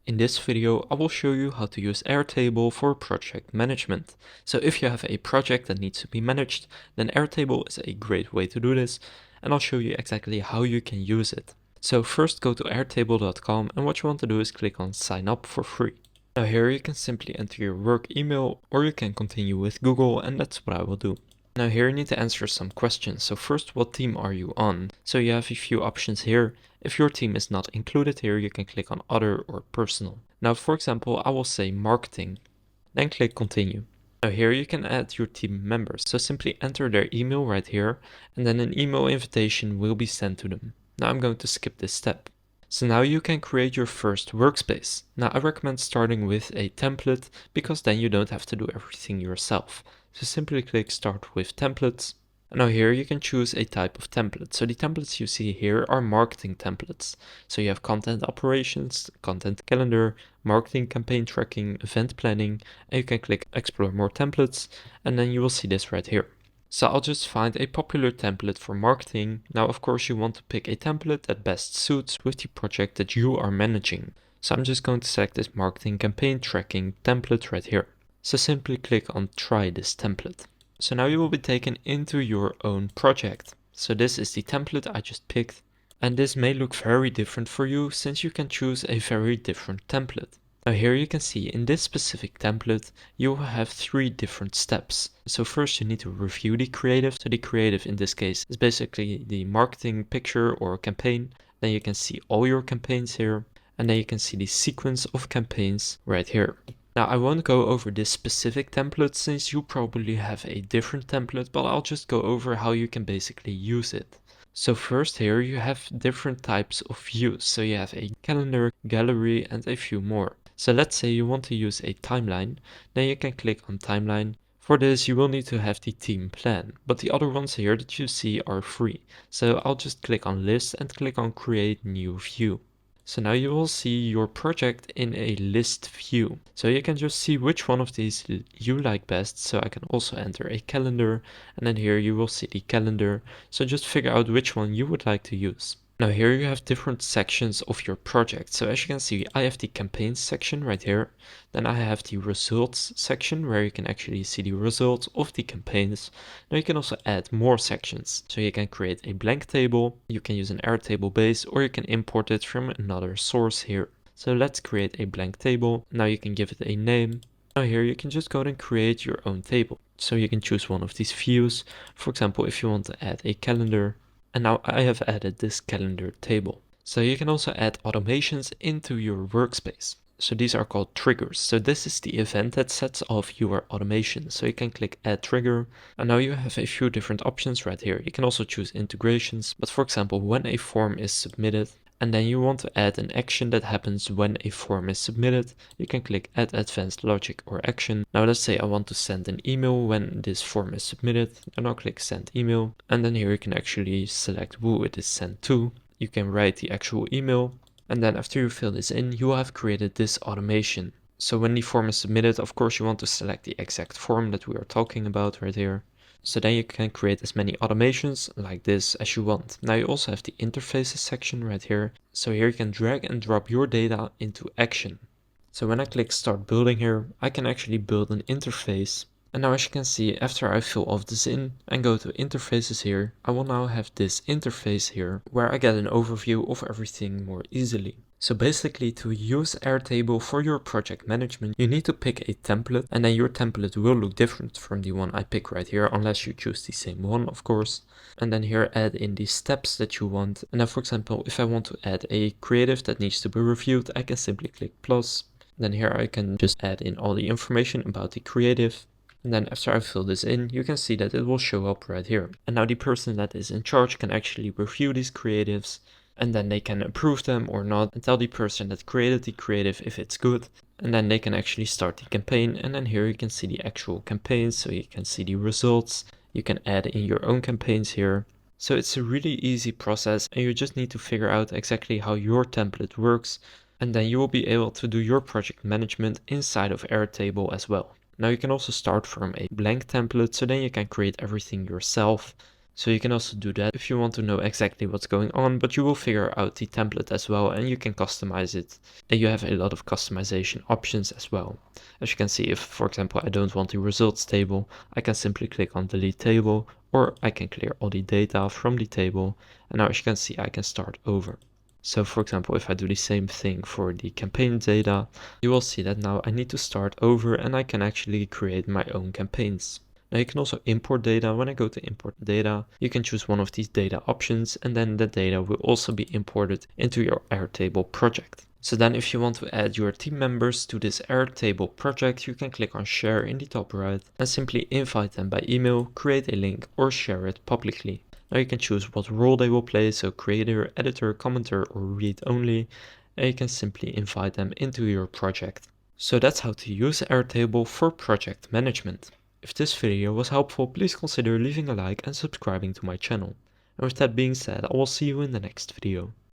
In this video, I will show you how to use Airtable for project management. So if you have a project that needs to be managed, then Airtable is a great way to do this, and I'll show you exactly how you can use it. So first go to airtable.com, and what you want to do is click on sign up for free. Now here you can simply enter your work email, or you can continue with Google, and that's what I will do. Now here you need to answer some questions. So first, what team are you on? So you have a few options here. If your team is not included here, you can click on other or personal. Now for example, I will say marketing. Then click continue. Now here you can add your team members. So simply enter their email right here, and then an email invitation will be sent to them. Now I'm going to skip this step. So now you can create your first workspace. Now I recommend starting with a template because then you don't have to do everything yourself. So simply click start with templates. And now here you can choose a type of template. So the templates you see here are marketing templates. So you have content operations, content calendar, marketing campaign tracking, event planning, and you can click explore more templates, and then you will see this right here. So I'll just find a popular template for marketing. Now of course you want to pick a template that best suits with the project that you are managing. So I'm just going to select this marketing campaign tracking template right here. So simply click on try this template. So now you will be taken into your own project. So this is the template I just picked, and this may look very different for you since you can choose a very different template. Now here you can see in this specific template, you will have 3 different steps. So first you need to review the creative. So the creative in this case is basically the marketing picture or campaign. Then you can see all your campaigns here, and then you can see the sequence of campaigns right here. Now I won't go over this specific template since you probably have a different template, but I'll just go over how you can basically use it. So first here you have different types of views. So you have a calendar, gallery, and a few more. So let's say you want to use a timeline, then you can click on timeline. For this you will need to have the team plan, but the other ones here that you see are free. So I'll just click on list and click on create new view. So now you will see your project in a list view. So you can just see which one of these you like best. So I can also enter a calendar, and then here you will see the calendar. So just figure out which one you would like to use. Now here you have different sections of your project. So as you can see, I have the campaigns section right here. Then I have the results section where you can actually see the results of the campaigns. Now you can also add more sections. So you can create a blank table, you can use an Airtable base, or you can import it from another source here. So let's create a blank table. Now you can give it a name. Now here you can just go and create your own table. So you can choose one of these views. For example, if you want to add a calendar. And now I have added this calendar table. So you can also add automations into your workspace. So these are called triggers. So this is the event that sets off your automation. So you can click add trigger. And now you have a few different options right here. You can also choose integrations. But for example, when a form is submitted, and then you want to add an action that happens when a form is submitted, you can click add advanced logic or action. Now let's say I want to send an email when this form is submitted, and I'll click send email, and then here you can actually select who it is sent to. You can write the actual email, and then after you fill this in, you will have created this automation. So when the form is submitted, of course you want to select the exact form that we are talking about right here. So then you can create as many automations like this as you want. Now you also have the interfaces section right here. So here you can drag and drop your data into action. So when I click start building here, I can actually build an interface. And now as you can see, after I fill all of this in and go to interfaces here, I will now have this interface here where I get an overview of everything more easily. So basically, to use Airtable for your project management, you need to pick a template, and then your template will look different from the one I pick right here, unless you choose the same one, of course. And then here add in the steps that you want. And then for example, if I want to add a creative that needs to be reviewed, I can simply click plus. Then here I can just add in all the information about the creative. And then after I fill this in, you can see that it will show up right here. And now the person that is in charge can actually review these creatives, and then they can approve them or not, and tell the person that created the creative if it's good, and then they can actually start the campaign. And then here you can see the actual campaigns, so you can see the results. You can add in your own campaigns here. So it's a really easy process, and you just need to figure out exactly how your template works, and then you will be able to do your project management inside of Airtable as well. Now you can also start from a blank template, so then you can create everything yourself. So you can also do that if you want to know exactly what's going on, but you will figure out the template as well and you can customize it. And you have a lot of customization options as well. As you can see, if for example I don't want the results table, I can simply click on delete table, or I can clear all the data from the table. And now as you can see, I can start over. So for example, if I do the same thing for the campaign data, you will see that now I need to start over and I can actually create my own campaigns. Now you can also import data. When I go to import data, you can choose one of these data options and then the data will also be imported into your Airtable project. So then if you want to add your team members to this Airtable project, you can click on share in the top right and simply invite them by email, create a link or share it publicly. Now you can choose what role they will play, so creator, editor, commenter or read only, and you can simply invite them into your project. So that's how to use Airtable for project management. If this video was helpful, please consider leaving a like and subscribing to my channel. And with that being said, I will see you in the next video.